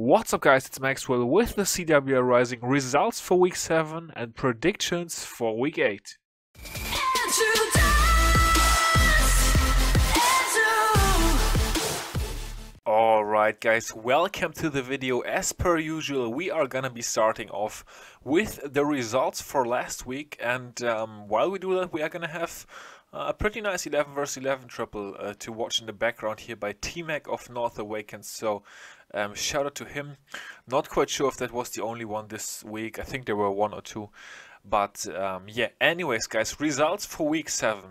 What's up guys, it's Maxwell with the CWL Rising results for week 7 and predictions for week 8. Alright guys, welcome to the video. As per usual, we are gonna be starting off with the results for last week, and while we do that, we are gonna have a pretty nice 11 vs 11 triple to watch in the background here by T-Mac of North Awakens, so shout out to him. Not quite sure if that was the only one this week. I think there were one or two, but yeah, anyways guys, results for week 7.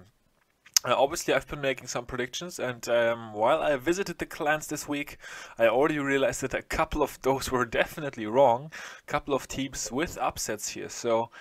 Obviously, I've been making some predictions, and while I visited the clans this week, I already realized that a couple of those were definitely wrong. A couple of teams with upsets here. So,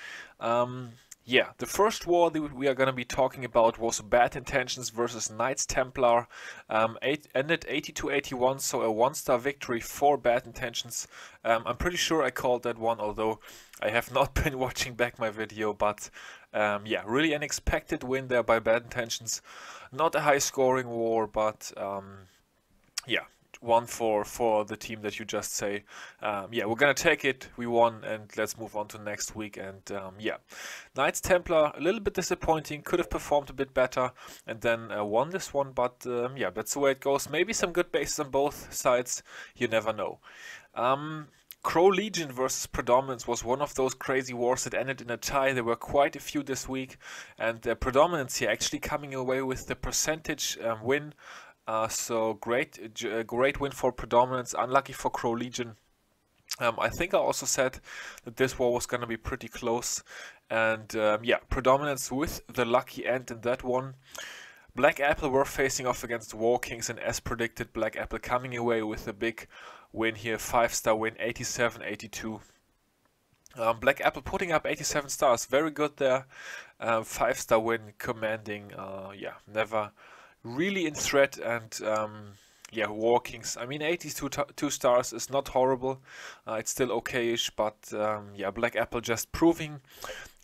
yeah, the first war that we are going to be talking about was Bad Intentions versus Knights Templar. Ended 82-81, so a 1-star victory for Bad Intentions. I'm pretty sure I called that one, although I have not been watching back my video, but yeah, really an expected win there by Bad Intentions. Not a high scoring war, but yeah, one for the team that you just say, yeah, we're gonna take it, we won, and let's move on to next week. And yeah, Knights Templar, a little bit disappointing, could have performed a bit better, and then won this one, but yeah, that's the way it goes. Maybe some good bases on both sides, you never know. Crow Legion versus Predominance was one of those crazy wars that ended in a tie. There were quite a few this week, and Predominance here actually coming away with the percentage win. So great win for Predominance, unlucky for Crow Legion. I think I also said that this war was going to be pretty close, and yeah, Predominance with the lucky end in that one. Black Apple were facing off against War Kings, and as predicted, Black Apple coming away with a big win here, 5-star win, 87-82. Black Apple putting up 87 stars, very good there. 5-star win, commanding, yeah, never really in threat. And yeah, War Kings, I mean, 82 stars is not horrible, it's still okay-ish, but yeah, Black Apple just proving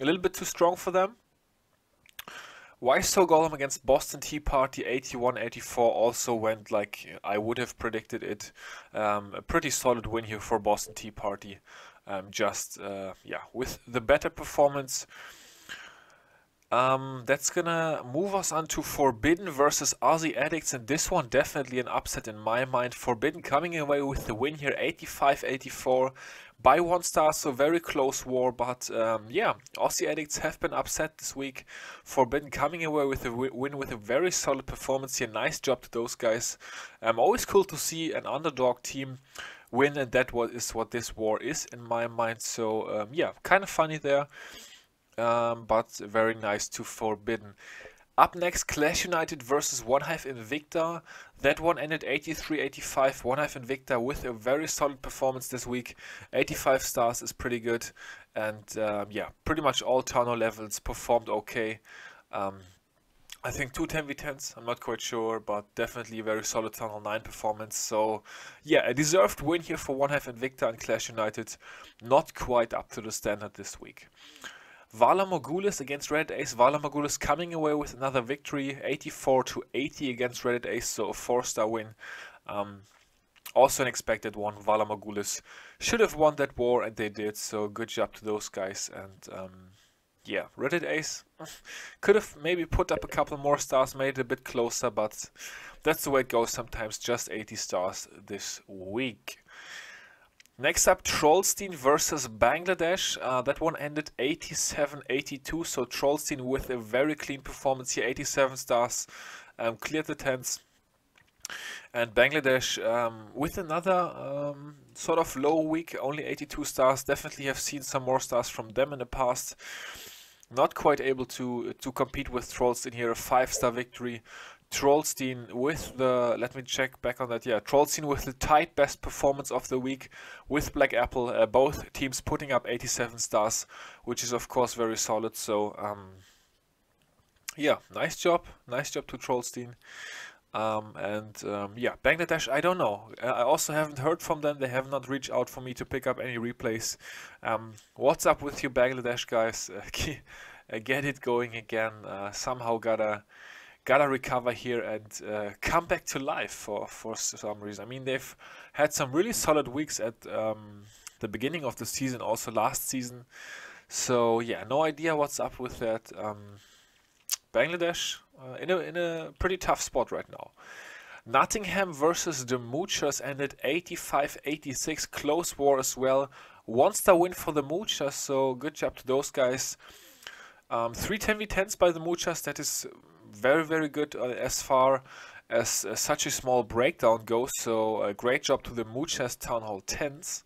a little bit too strong for them. Why So Golem against Boston Tea Party, 81-84, also went like I would have predicted it. A pretty solid win here for Boston Tea Party. Just, yeah, with the better performance. That's gonna move us on to Forbidden versus Aussie Addicts, and this one definitely an upset in my mind. Forbidden coming away with the win here, 85-84 by 1 star, so very close war, but yeah, Aussie Addicts have been upset this week. Forbidden coming away with a win with a very solid performance here. Nice job to those guys. Always cool to see an underdog team win, and that is what this war is in my mind. So yeah, kind of funny there. But very nice to Forbidden. Up next, Clash United versus One Hive Invicta. That one ended 83-85. One Hive Invicta with a very solid performance this week. 85 stars is pretty good. And yeah, pretty much all Tano levels performed okay. I think 2 10v10s, I'm not quite sure, but definitely a very solid Tunnel 9 performance. So yeah, a deserved win here for One Hive Invicta and Clash United. Not quite up to the standard this week. Vala Morgulis against Reddit Ace. Vala Morgulis coming away with another victory, 84-80 against Reddit Ace, so a 4-star win. Also an expected one. Vala Morgulis should have won that war, and they did, so good job to those guys. And yeah, Reddit Ace could have maybe put up a couple more stars, made it a bit closer, but that's the way it goes sometimes, just 80 stars this week. Next up, Trollstein versus Bangladesh. That one ended 87-82, so Trollstein with a very clean performance here, 87 stars, cleared the 10s. And Bangladesh with another sort of low week, only 82 stars. Definitely have seen some more stars from them in the past. Not quite able to compete with Trollstein here, a 5-star victory. Trollstein with the, let me check back on that, yeah, Trollstein with the tied best performance of the week with Black Apple, both teams putting up 87 stars, which is of course very solid. So yeah, nice job to Trollstein. And yeah, Bangladesh, I don't know, I also haven't heard from them. They have not reached out for me to pick up any replays. What's up with you Bangladesh guys? Get it going again. Somehow gotta gotta recover here and come back to life for some reason. I mean, they've had some really solid weeks at the beginning of the season, also last season. So yeah, no idea what's up with that. Bangladesh in a pretty tough spot right now. Nottingham versus the Moochers ended 85-86, close war as well. 1-star win for the Moochers, so good job to those guys. 3 10v10s by the Moochers, that is very, very good as far as such a small breakdown goes, so a great job to the Moochers Town Hall 10s.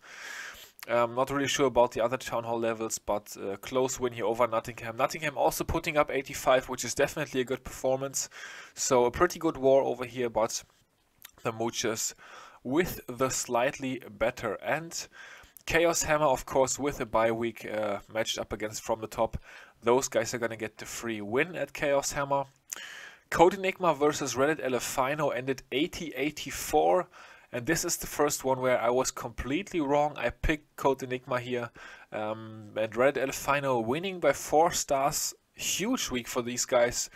Not really sure about the other Town Hall levels, but close win here over Nottingham. Nottingham also putting up 85, which is definitely a good performance. So a pretty good war over here, but the Moochers with the slightly better. And Chaos Hammer, of course, with a bye week matched up against From the Top. Those guys are going to get the free win at Chaos Hammer. Code Enigma versus Reddit Elefino ended 80-84. And this is the first one where I was completely wrong. I picked Code Enigma here. And Reddit Elefino winning by 4 stars. Huge week for these guys.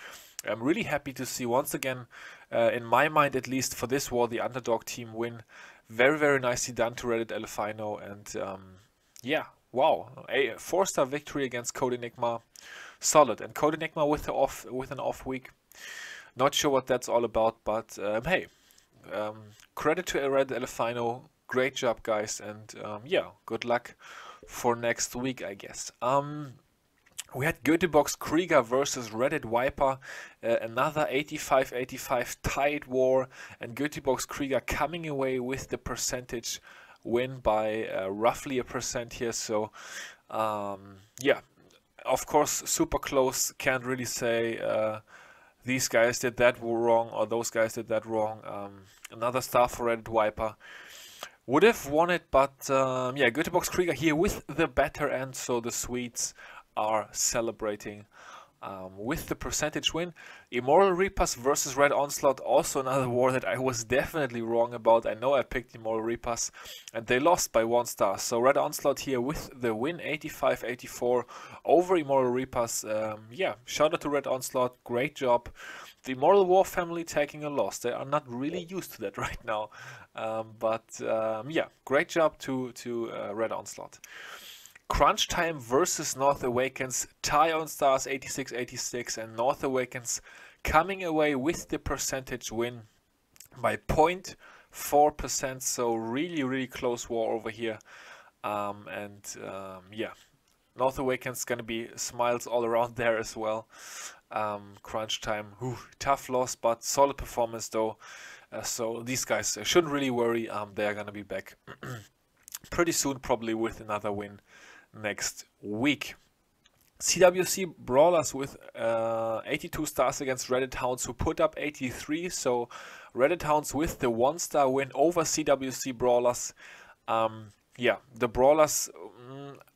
I'm really happy to see once again, in my mind at least for this war, the underdog team win. Very, very nicely done to Reddit Elefino. And yeah, wow. A 4-star victory against Code Enigma. Solid. And Code Enigma with an off week. Not sure what that's all about, but hey. Credit to Reddit Elefino, great job guys, and yeah, good luck for next week, I guess. We had Göteborgs Krieger versus Reddit Viper, another 85-85 tied war, and Göteborgs Krieger coming away with the percentage win by roughly a percent here, so yeah, of course super close, can't really say these guys did that wrong or those guys did that wrong. Another star for Reddit Viper. Would have won it, but yeah, Göteborgs Krieger here with the better end, so the Swedes are celebrating with the percentage win. Immoral Reapers versus Red Onslaught, also another war that I was definitely wrong about. I know I picked Immoral Reapers and they lost by 1 star. So Red Onslaught here with the win, 85-84 over Immoral Reapers. Yeah, shout out to Red Onslaught, great job. The Immoral War family taking a loss. They are not really used to that right now. But yeah, great job to Red Onslaught. Crunch Time versus North Awakens, tie on stars 86-86, and North Awakens coming away with the percentage win by 0.4%, so really, really close war over here. Yeah, North Awakens gonna be smiles all around there as well. Crunch Time, tough loss, but solid performance though. So these guys shouldn't really worry, they're gonna be back pretty soon, probably with another win next week. CWC Brawlers with 82 stars against Reddit Hounds, who put up 83. So Reddit Hounds with the 1-star win over CWC Brawlers. Yeah, the Brawlers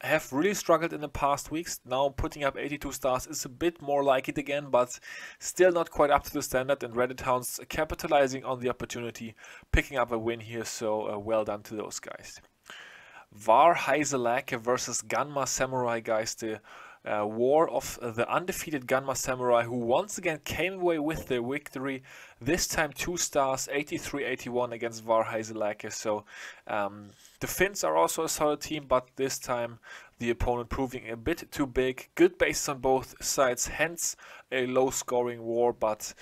have really struggled in the past weeks. Now putting up 82 stars is a bit more like it again, but still not quite up to the standard. And Reddit Hounds capitalizing on the opportunity, picking up a win here. So well done to those guys. Var Heiselake versus Gunma Samurai, guys. The war of the undefeated Gunma Samurai, who once again came away with the victory. This time 2 stars, 83-81 against Var Heiselake. So the Finns are also a solid team, but this time the opponent proving a bit too big. Good bases on both sides, hence a low scoring war. But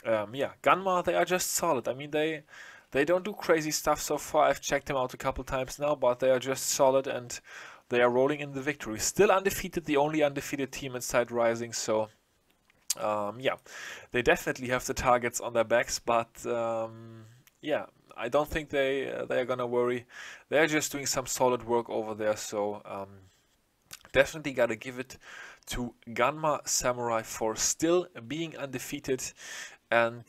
yeah, Gunma, they are just solid. I mean, they don't do crazy stuff so far. I've checked them out a couple times now, but they are just solid and they are rolling in the victory. Still undefeated, the only undefeated team inside Rising. So, yeah, they definitely have the targets on their backs, but yeah, I don't think they are gonna worry. They're just doing some solid work over there. So, definitely gotta give it to Gunma Samurai for still being undefeated. And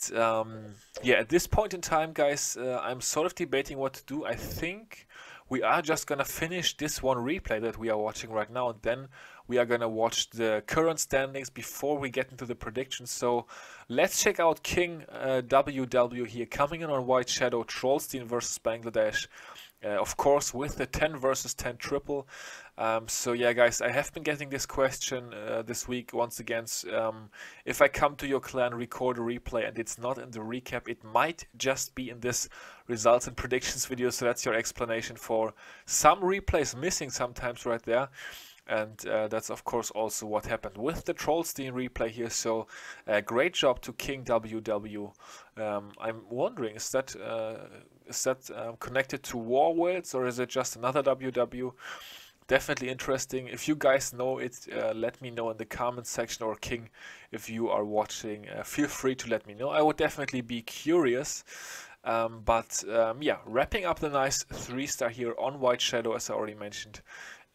yeah, at this point in time, guys, I'm sort of debating what to do. I think we are just gonna finish this one replay that we are watching right now, and then we are gonna watch the current standings before we get into the predictions. So let's check out King WW here, coming in on White Shadow, Trollstein versus Bangladesh. of course, with the 10 versus 10 triple. So yeah, guys, I have been getting this question this week once again. If I come to your clan, record a replay, and it's not in the recap, it might just be in this results and predictions video. So that's your explanation for some replays missing sometimes right there. And that's of course also what happened with the Trollstein replay here. So great job to King WW. I'm wondering, is that connected to War Worlds, or is it just another WW? Definitely interesting. If you guys know it, let me know in the comment section, or King, if you are watching, feel free to let me know. I would definitely be curious. Yeah, wrapping up the nice 3-star here on White Shadow, as I already mentioned.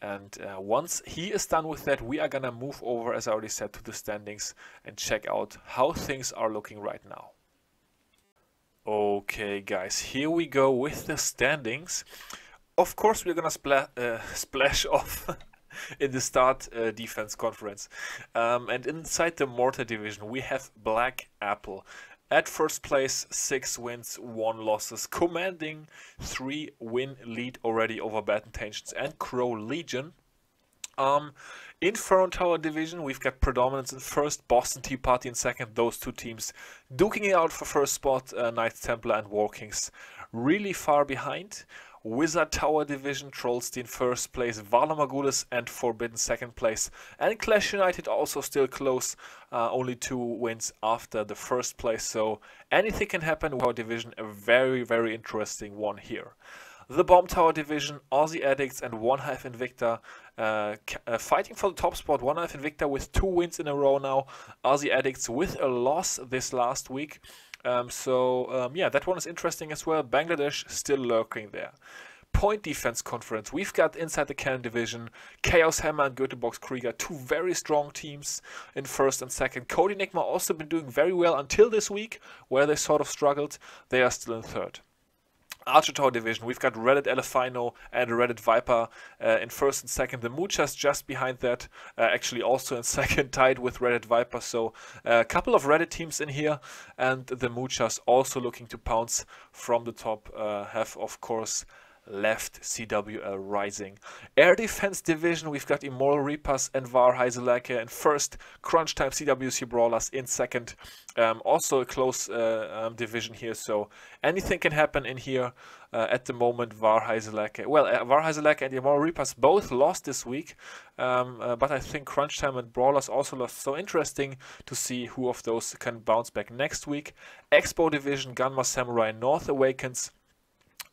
And once he is done with that, we are gonna move over, as I already said, to the standings and check out how things are looking right now. Okay, guys, here we go with the standings. Of course, we're gonna splash off in the start defense conference. And inside the Mortar division, we have Black Apple. At first place, 6 wins, 1 losses, commanding 3-win lead already over Bad Intentions and Crow Legion. Inferno Tower division, we've got Predominance in first, Boston Tea Party in second. Those two teams duking it out for first spot. Knights Templar and War Kings really far behind. Wizard Tower division, Trollstein first place, Valor Magulis and Forbidden second place, and Clash United also still close, only 2 wins after the first place, so anything can happen with our division. A very, very interesting one here. The Bomb Tower division, Aussie Addicts and One Hive Invicta fighting for the top spot. One Hive Invicta with 2 wins in a row now, Aussie Addicts with a loss this last week. Yeah, that one is interesting as well. Bangladesh still lurking there. Point defense conference, we've got inside the Cannon division, Chaos Hammer and Göteborgs Krieger, 2 very strong teams in first and second. Cody Nigma also been doing very well until this week, where they sort of struggled. They are still in third. Archer Tower division, we've got Reddit Elefino and Reddit Viper in first and second. The Muchas just behind that, actually also in second, tied with Reddit Viper. So a couple of Reddit teams in here, and the Muchas also looking to pounce from the top, have of course left CWL Rising. Air Defense division, we've got Immoral Reapers and Var Heiselake in first, Crunch Time CWC Brawlers in second. Also a close division here, so anything can happen in here. At the moment, Var Heiselake, well, Var Heiselake and Immoral Reapers both lost this week, but I think Crunch Time and Brawlers also lost, so interesting to see who of those can bounce back next week. Expo division, Gunma Samurai North Awakens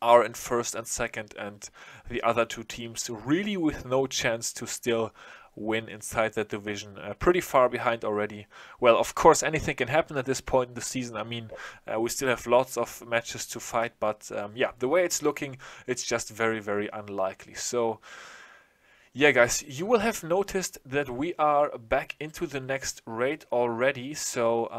are in first and second, and the other 2 teams really with no chance to still win inside that division, pretty far behind already. Well, of course, anything can happen at this point in the season. I mean, we still have lots of matches to fight, but yeah, the way it's looking, it's just very, very unlikely. So yeah, guys, you will have noticed that we are back into the next raid already. So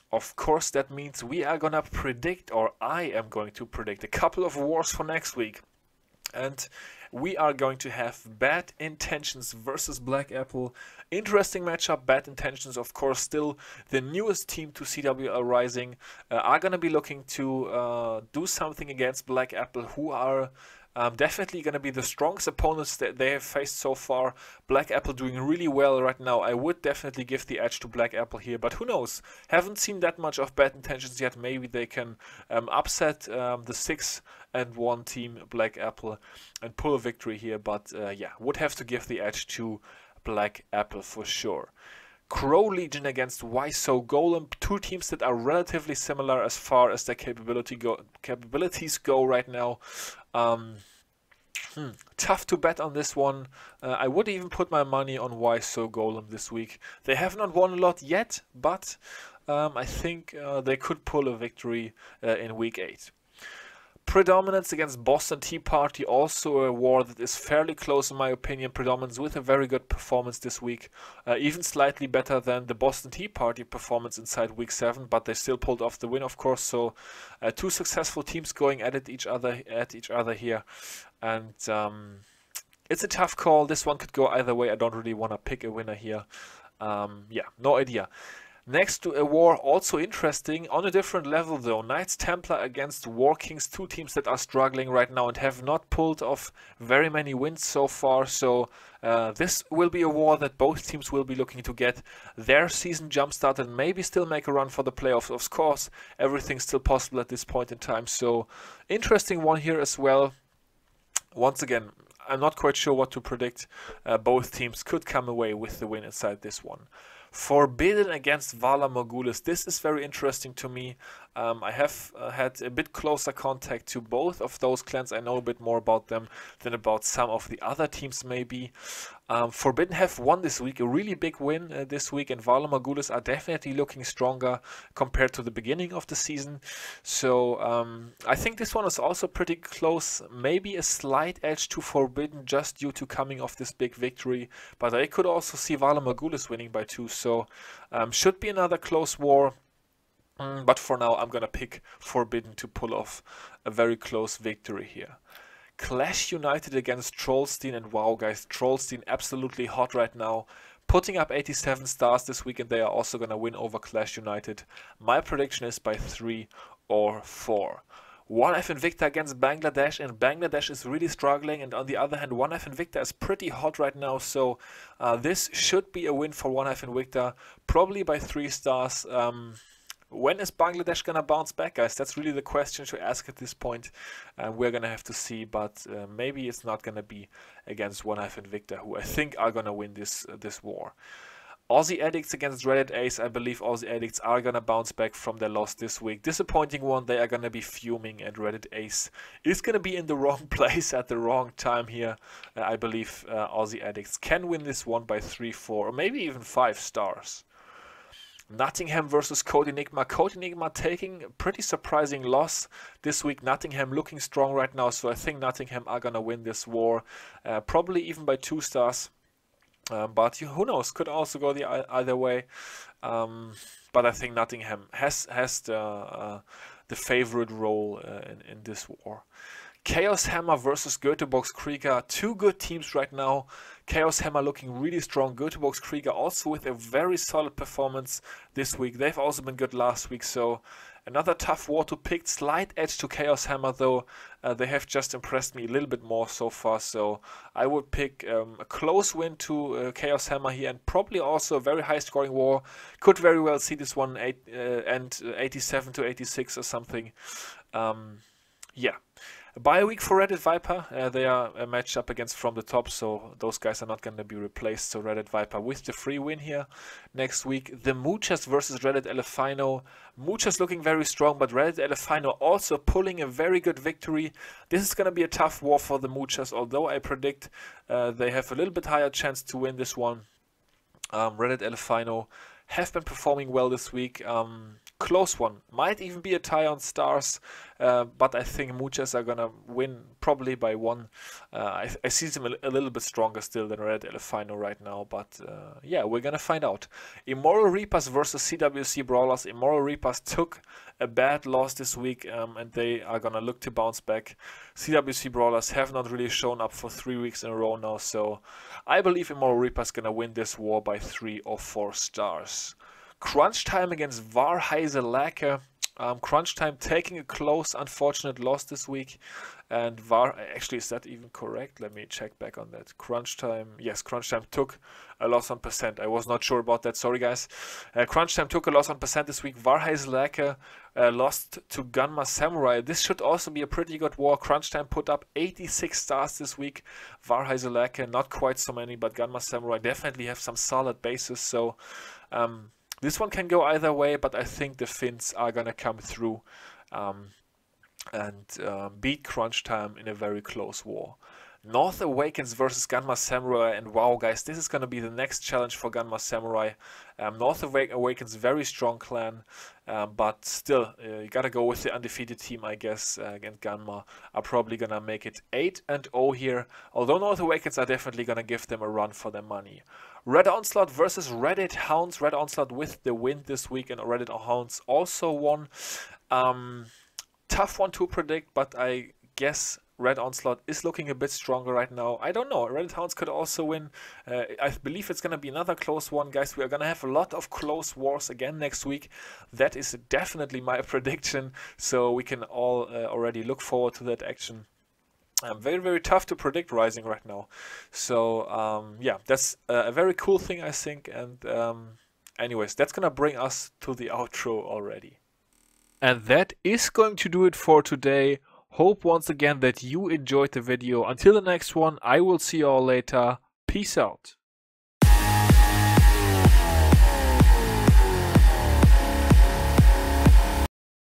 of course, that means we are gonna predict, or I am going to predict, a couple of wars for next week. And we are going to have Bad Intentions versus Black Apple. Interesting matchup. Bad Intentions, of course, still the newest team to CWL Rising, are gonna be looking to do something against Black Apple, who are definitely going to be the strongest opponents that they have faced so far. Black Apple doing really well right now. I would definitely give the edge to Black Apple here, but who knows? Haven't seen that much of Bad Intentions yet. Maybe they can upset the 6-1 team Black Apple and pull a victory here, but yeah, would have to give the edge to Black Apple for sure. Crow Legion against Why So Golem, 2 teams that are relatively similar as far as their capabilities go right now. Tough to bet on this one. I would even put my money on Why So Golem this week. They have not won a lot yet, but I think they could pull a victory in week 8. Predominance against Boston Tea Party, also a war that is fairly close in my opinion. Predominance with a very good performance this week, even slightly better than the Boston Tea Party performance inside week 7, but they still pulled off the win, of course. So 2 successful teams going at each other here, and it's a tough call. This one could go either way. I don't really want to pick a winner here. Yeah, no idea. Next to a war, also interesting, on a different level though. Knights Templar against War Kings, two teams that are struggling right now and have not pulled off very many wins so far. So this will be a war that both teams will be looking to get their season jump-started and maybe still make a run for the playoffs. Of course, everything's still possible at this point in time. So interesting one here as well. Once again, I'm not quite sure what to predict. Both teams could come away with the win inside this one. Forbidden against Vala Morgulis. This is very interesting to me. I have had a bit closer contact to both of those clans. I know a bit more about them than about some of the other teams maybe. Forbidden have won this week, a really big win this week, and Vala Morgulis are definitely looking stronger compared to the beginning of the season. So I think this one is also pretty close, maybe a slight edge to Forbidden just due to coming off this big victory, but I could also see Vala Morgulis winning by 2, so should be another close war. But for now, I'm gonna pick Forbidden to pull off a very close victory here. Clash United against Trollstein, and wow guys, Trollstein absolutely hot right now, putting up 87 stars this week, and they are also gonna win over Clash United. My prediction is by 3 or 4. 1F Invicta against Bangladesh, and Bangladesh is really struggling, and on the other hand 1F Invicta is pretty hot right now, so this should be a win for 1F Invicta, probably by 3 stars. When is Bangladesh gonna bounce back, guys? That's really the question to ask at this point. We're gonna have to see, but maybe it's not gonna be against 1F Invicta, who I think are gonna win this war. Aussie Addicts against Reddit Ace. I believe Aussie Addicts are gonna bounce back from their loss this week. Disappointing one, they are gonna be fuming, and Reddit Ace is gonna be in the wrong place at the wrong time here. I believe Aussie Addicts can win this one by 3, 4, or maybe even 5 stars. Nottingham versus Code Enigma. Code Enigma taking a pretty surprising loss this week. Nottingham looking strong right now, so I think Nottingham are gonna win this war, probably even by 2 stars. But who knows? Could also go the either way. But I think Nottingham has the favorite role in this war. Chaos Hammer versus Göteborgs Krieger. Two good teams right now. Chaos Hammer looking really strong. Göteborgs Krieger also with a very solid performance this week. They've also been good last week, so another tough war to pick. Slight edge to Chaos Hammer though. They have just impressed me a little bit more so far, so I would pick a close win to Chaos Hammer here, and probably also a very high scoring war. Could very well see this one end 87 to 86 or something. Yeah. Bye week for Reddit Viper. They are a match up against From the Top, so those guys are not going to be replaced. So Reddit Viper with the free win here next week. The Moochers versus Reddit Elefino. Moochers looking very strong, but Reddit Elefino also pulling a very good victory. This is going to be a tough war for the Moochers, although I predict they have a little bit higher chance to win this one. Reddit Elefino have been performing well this week. Close one. Might even be a tie on stars, but I think Moochers are gonna win probably by 1. I see them a little bit stronger still than Red Elefino right now, but yeah, we're gonna find out. Immoral Reapers versus CWC Brawlers. Immoral Reapers took a bad loss this week, and they are gonna look to bounce back. CWC Brawlers have not really shown up for 3 weeks in a row now, so I believe Immoral Reapers gonna win this war by 3 or 4 stars. Crunch Time against Varheise Lacke. Crunch Time taking a close, unfortunate loss this week. And actually, is that even correct? Let me check back on that. Crunch Time, yes, Crunch Time took a loss on percent. I was not sure about that, sorry guys. Crunch Time took a loss on percent this week. Varheise Lacke lost to Gunma Samurai. This should also be a pretty good war. Crunch Time put up 86 stars this week. Varheise Lacke, not quite so many, but Gunma Samurai definitely have some solid bases, so this one can go either way, but I think the Finns are gonna come through and beat Crunch Time in a very close war. North Awakens versus Gunma Samurai, and wow guys, this is gonna be the next challenge for Gunma Samurai. North Awakens, very strong clan, but still, you gotta go with the undefeated team, I guess, and Gunma are probably gonna make it 8-0 here, although North Awakens are definitely gonna give them a run for their money. Red Onslaught versus Reddit Hounds. Red Onslaught with the win this week, and Reddit Hounds also won. Tough one to predict, but I guess Red Onslaught is looking a bit stronger right now. I don't know. Red Hounds could also win. I believe it's going to be another close one, guys. We are going to have a lot of close wars again next week. That is definitely my prediction. So we can all already look forward to that action. Very, very tough to predict Rising right now. So yeah, that's a very cool thing, I think. And anyways, that's going to bring us to the outro already. And that is going to do it for today. Hope once again that you enjoyed the video. Until the next one, I will see you all later. Peace out.